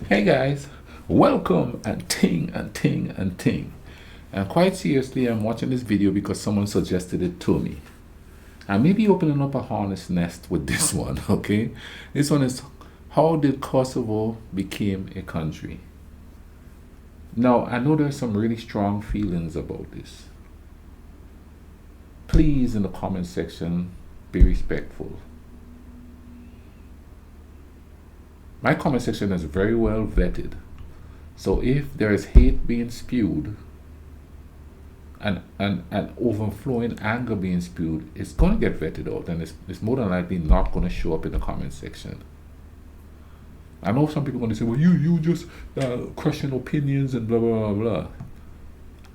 Hey guys, welcome and ting and ting and ting. And quite seriously, I'm watching this video because someone suggested it to me. I may be opening up a hornet's nest with this one, okay? This one is, how did Kosovo become a country? Now, I know there's some really strong feelings about this. Please, in the comment section, be respectful. My comment section is very well vetted. So if there is hate being spewed and overflowing anger being spewed, it's going to get vetted out, and it's more than likely not going to show up in the comment section. I know some people are going to say, well, you just crushing opinions and blah, blah, blah, blah.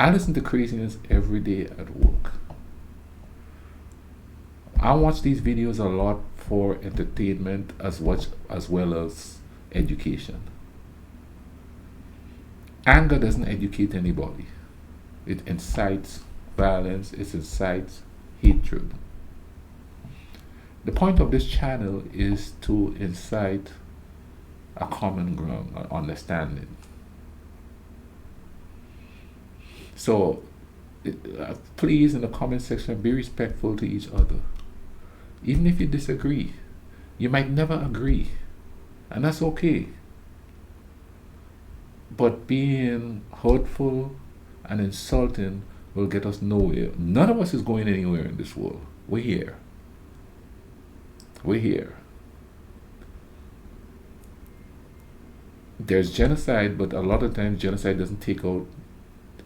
I listen to craziness every day at work. I watch these videos a lot for entertainment as well as education. Anger doesn't educate anybody. It incites violence, it incites hatred. The point of this channel is to incite a common ground, an understanding. So please, in the comment section, be respectful to each other. Even if you disagree, you might never agree, and that's okay. But being hurtful and insulting will get us nowhere. None of us is going anywhere in this world. We're here. We're here. There's genocide, but a lot of times genocide doesn't take out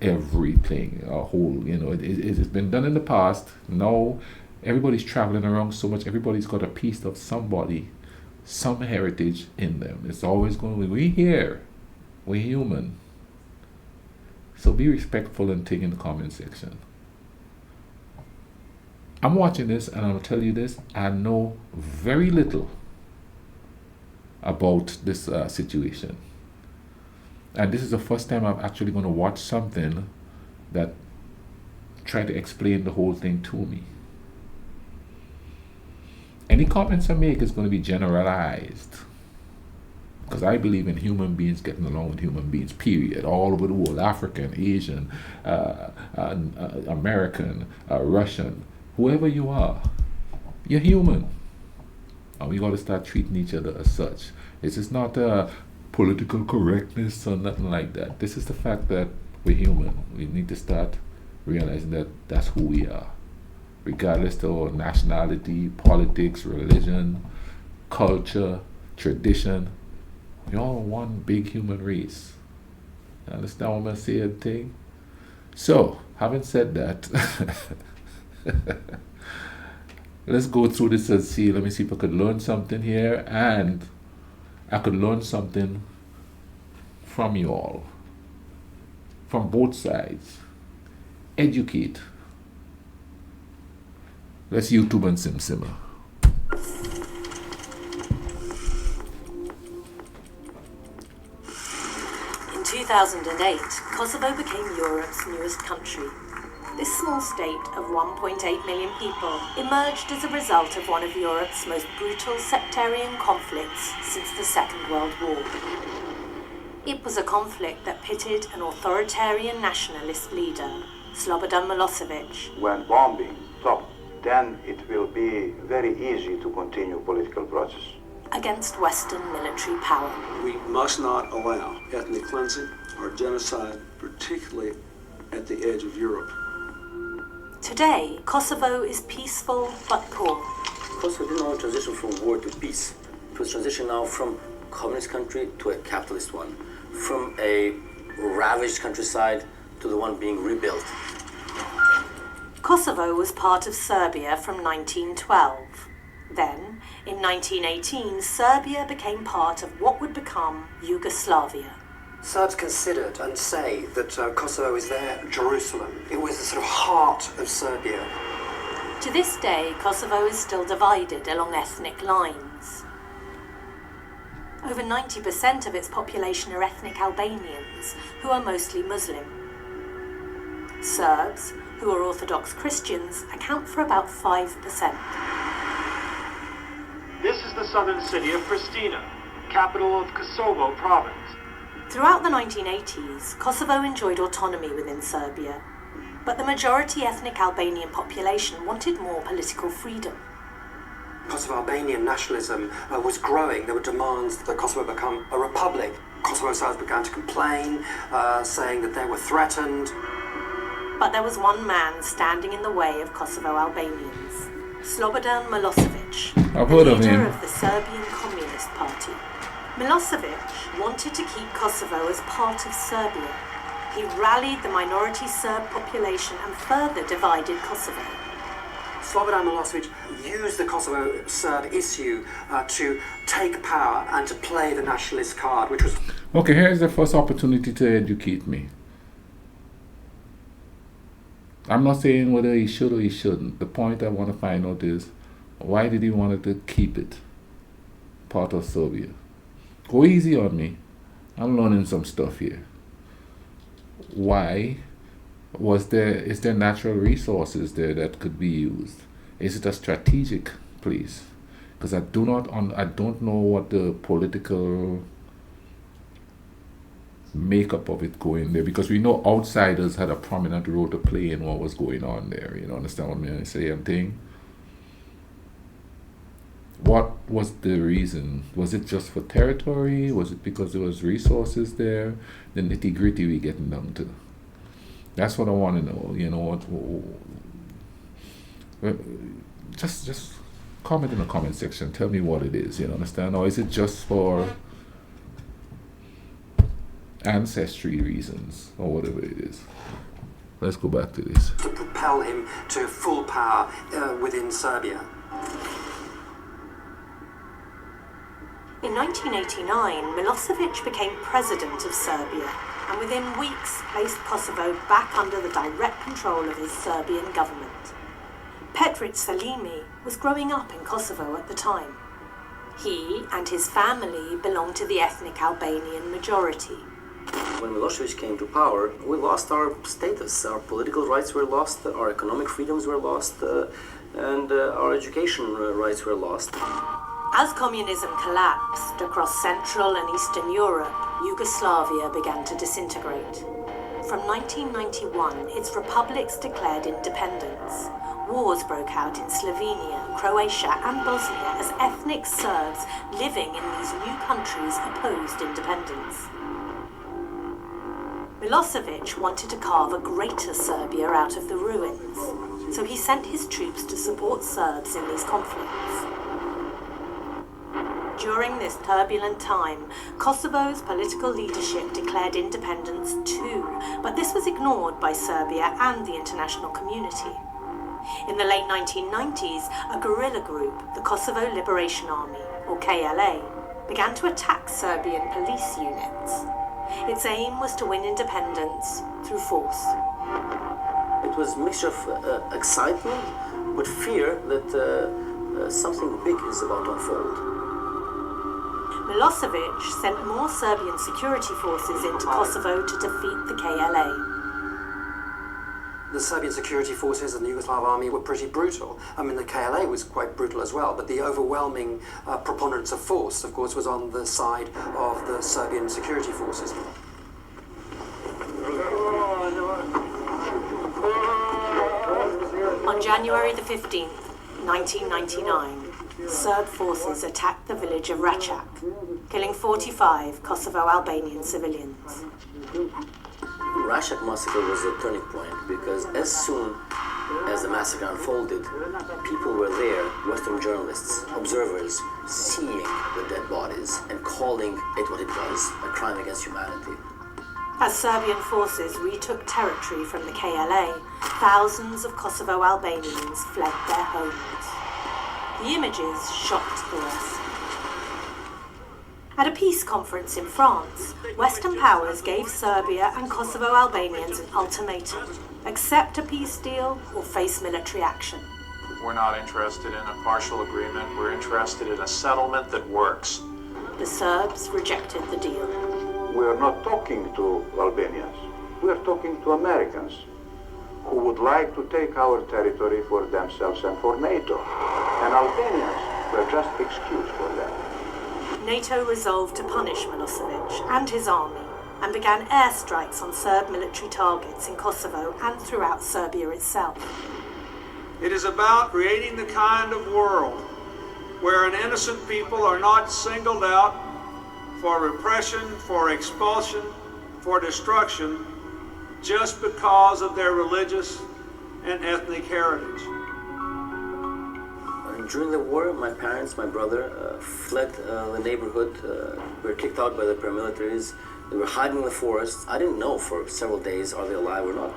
everything, a whole, it's been done in the past. Now everybody's traveling around so much, everybody's got a piece of somebody, some heritage in them. It's always going to be, we're here, we're human. So be respectful and take in the comment section. I'm watching this and I'll tell you this, I know very little about this situation. And this is the first time I'm actually going to watch something that try to explain the whole thing to me. Any comments I make is going to be generalized, because I believe in human beings getting along with human beings, period, all over the world, African, Asian, American, Russian, whoever you are, you're human. And we got to start treating each other as such. This is not political correctness or nothing like that. This is the fact that we're human. We need to start realizing that that's who we are, regardless of our nationality, politics, religion, culture, tradition. We're all one big human race. You understand what I'm going to say, thing? So, having said that, let's go through this and see. Let me see if I could learn something here, and I could learn something from you all, from both sides. Educate. Let's YouTube and simmer. In 2008, Kosovo became Europe's newest country. This small state of 1.8 million people emerged as a result of one of Europe's most brutal sectarian conflicts since the Second World War. It was a conflict that pitted an authoritarian nationalist leader, Slobodan Milosevic. When bombing stops, then it will be very easy to continue political process. Against Western military power. We must not allow ethnic cleansing or genocide, particularly at the edge of Europe. Today, Kosovo is peaceful but poor. Kosovo did not transition from war to peace. It was transition now from communist country to a capitalist one, from a ravaged countryside to the one being rebuilt. Kosovo was part of Serbia from 1912. Then, in 1918, Serbia became part of what would become Yugoslavia. Serbs considered and say that Kosovo is their Jerusalem. It was the sort of heart of Serbia. To this day, Kosovo is still divided along ethnic lines. Over 90% of its population are ethnic Albanians, who are mostly Muslim. Serbs, who are Orthodox Christians, account for about 5%. This is the southern city of Pristina. capital of Kosovo province. Throughout the 1980s, Kosovo enjoyed autonomy within Serbia, but the majority ethnic Albanian population wanted more political freedom. Kosovo Albanian nationalism was growing. There were demands that Kosovo become a republic. Kosovo Serbs began to complain, saying that they were threatened. But there was one man standing in the way of Kosovo Albanians, Slobodan Milosevic, I've heard the of leader him. of the Serbian Communist Party. Milosevic wanted to keep Kosovo as part of Serbia. He rallied the minority Serb population and further divided Kosovo. Slobodan Milosevic used the Kosovo Serb issue to take power and to play the nationalist card, which was... Okay, here's the first opportunity to educate me. I'm not saying whether he should or he shouldn't. The point I want to find out is, why did he want to keep it part of Serbia? Go easy on me. I'm learning some stuff here. Why? Is there natural resources there that could be used? Is it a strategic place? Because I don't know what the political makeup of it going there, because we know outsiders had a prominent role to play in what was going on there. You know, understand what I say? I'm saying. What was the reason? Was it just for territory? Was it because there was resources there? The nitty-gritty we getting down to. That's what I want to know. You know what? Just comment in the comment section. Tell me what it is. You know, understand? Or is it just for ancestry reasons or whatever it is? Let's go back to this. To propel him to full power within Serbia. In 1989, Milosevic became president of Serbia and within weeks placed Kosovo back under the direct control of his Serbian government. Petric Salimi was growing up in Kosovo at the time. He and his family belonged to the ethnic Albanian majority. When Milosevic came to power, we lost our status. Our political rights were lost, our economic freedoms were lost, and our education rights were lost. As communism collapsed across Central and Eastern Europe, Yugoslavia began to disintegrate. From 1991, its republics declared independence. Wars broke out in Slovenia, Croatia and Bosnia as ethnic Serbs living in these new countries opposed independence. Milosevic wanted to carve a greater Serbia out of the ruins, so he sent his troops to support Serbs in these conflicts. During this turbulent time, Kosovo's political leadership declared independence too, but this was ignored by Serbia and the international community. In the late 1990s, a guerrilla group, the Kosovo Liberation Army, or KLA, began to attack Serbian police units. Its aim was to win independence through force. It was a mixture of excitement, but fear that something big is about to unfold. Milosevic sent more Serbian security forces into Kosovo to defeat the KLA. The Serbian security forces and the Yugoslav army were pretty brutal. I mean, the KLA was quite brutal as well, but the overwhelming preponderance of force, of course, was on the side of the Serbian security forces. On January the 15th, 1999, Serb forces attacked the village of Račak, killing 45 Kosovo Albanian civilians. Račak massacre was a turning point because as soon as the massacre unfolded, people were there, Western journalists, observers, seeing the dead bodies and calling it what it was, a crime against humanity. As Serbian forces retook territory from the KLA, thousands of Kosovo Albanians fled their homes. The images shocked the West. At a peace conference in France, Western powers gave Serbia and Kosovo Albanians an ultimatum: accept a peace deal or face military action. We're not interested in a partial agreement. We're interested in a settlement that works. The Serbs rejected the deal. We are not talking to Albanians. We are talking to Americans who would like to take our territory for themselves and for NATO. And Albanians were just excuse for that. NATO resolved to punish Milosevic and his army and began airstrikes on Serb military targets in Kosovo and throughout Serbia itself. It is about creating the kind of world where an innocent people are not singled out for repression, for expulsion, for destruction, just because of their religious and ethnic heritage. During the war, my parents, my brother, fled the neighborhood. We were kicked out by the paramilitaries. They were hiding in the forest. I didn't know for several days are they alive or not.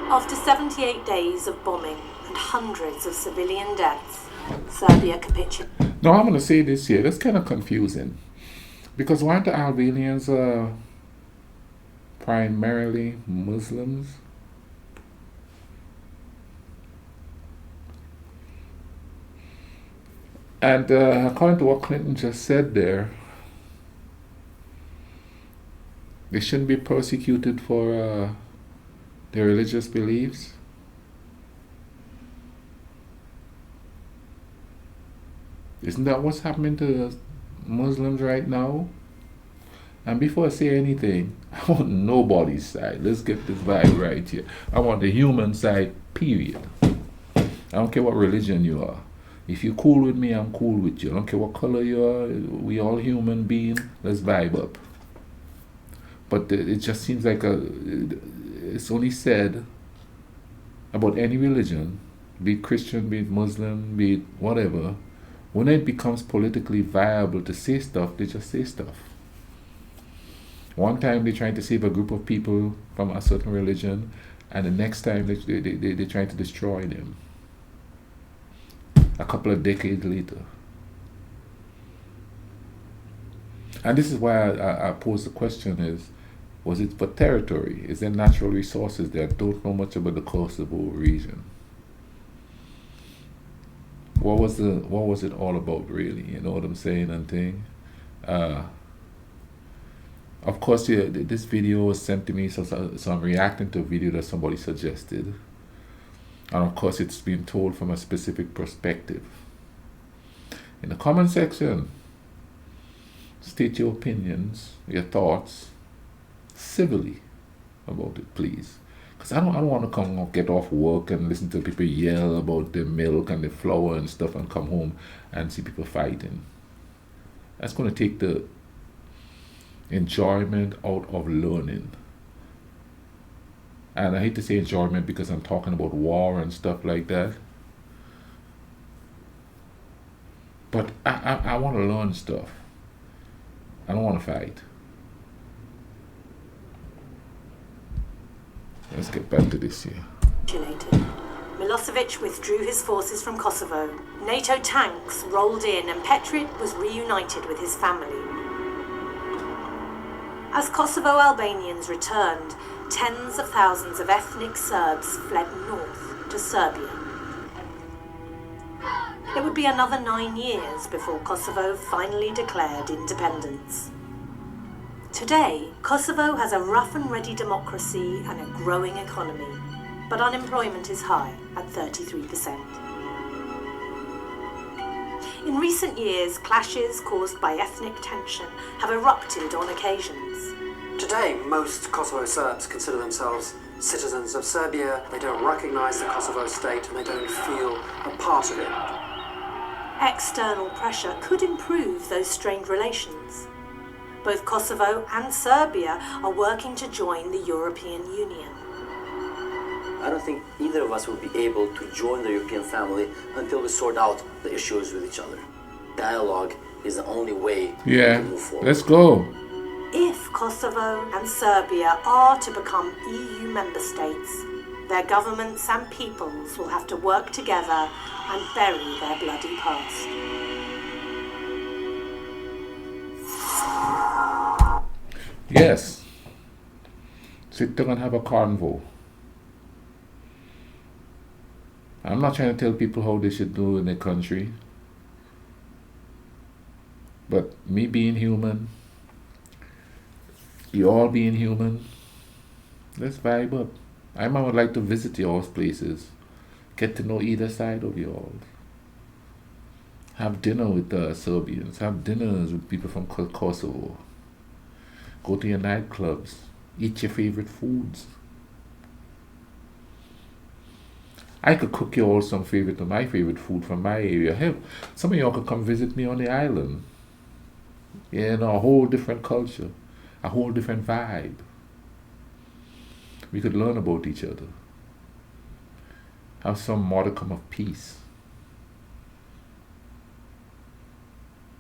After 78 days of bombing and hundreds of civilian deaths, Serbia capitulated. Now I'm going to say this here. That's kind of confusing. Because weren't the Albanians primarily Muslims? And according to what Clinton just said there, they shouldn't be persecuted for their religious beliefs. Isn't that what's happening to Muslims right now? And before I say anything, I want nobody's side. Let's get this vibe right here. I want the human side, period. I don't care what religion you are. If you're cool with me, I'm cool with you. I don't care what color you are. We all human beings. Let's vibe up. But it just seems like it's only said about any religion, be it Christian, be it Muslim, be it whatever. When it becomes politically viable to say stuff, they just say stuff. One time they're trying to save a group of people from a certain religion, and the next time they're trying to destroy them. A couple of decades later. And this is why I pose the question is, was it for territory? Is there natural resources there? I don't know much about the Kosovo region. What was it all about really? You know what I'm saying and thing? Of course, yeah, this video was sent to me, so I'm reacting to a video that somebody suggested. And of course, it's been told from a specific perspective. In the comment section, state your opinions, your thoughts, civilly about it, please. Because I don't want to come get off work and listen to people yell about the milk and the flour and stuff and come home and see people fighting. That's going to take the enjoyment out of learning. And I hate to say enjoyment because I'm talking about war and stuff like that. But I want to learn stuff. I don't want to fight. Let's get back to this here. Milosevic withdrew his forces from Kosovo. NATO tanks rolled in and Petric was reunited with his family. As Kosovo Albanians returned, tens of thousands of ethnic Serbs fled north to Serbia. It would be another 9 years before Kosovo finally declared independence. Today, Kosovo has a rough and ready democracy and a growing economy, but unemployment is high at 33%. In recent years, clashes caused by ethnic tension have erupted on occasions. Today, most Kosovo Serbs consider themselves citizens of Serbia. They don't recognize the Kosovo state and they don't feel a part of it. External pressure could improve those strained relations. Both Kosovo and Serbia are working to join the European Union. I don't think either of us will be able to join the European family until we sort out the issues with each other. Dialogue is the only way to move forward. Let's go. If Kosovo and Serbia are to become EU member states, their governments and peoples will have to work together and bury their bloody past. Yes. Sit down and have a convo. I'm not trying to tell people how they should do in their country. But me being human, you all being human, let's vibe up. I might would like to visit y'all's places, get to know either side of y'all. Have dinner with Serbians. Have dinners with people from Kosovo. Go to your nightclubs. Eat your favorite foods. I could cook you all some favorite of my favorite food from my area. Hell, some of y'all could come visit me on the island. You know, a whole different culture, a whole different vibe. We could learn about each other. Have some modicum of peace.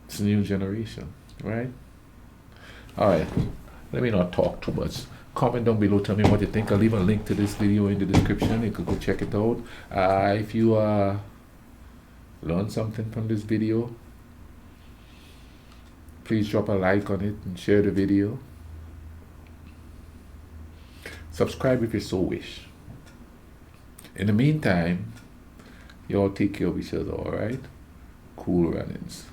It's a new generation, right? Alright, let me not talk too much. Comment down below, tell me what you think. I'll leave a link to this video in the description. You can go check it out. If you learned something from this video, please drop a like on it and share the video. Subscribe if you so wish. In the meantime, y'all take care of each other, alright? Cool runnings.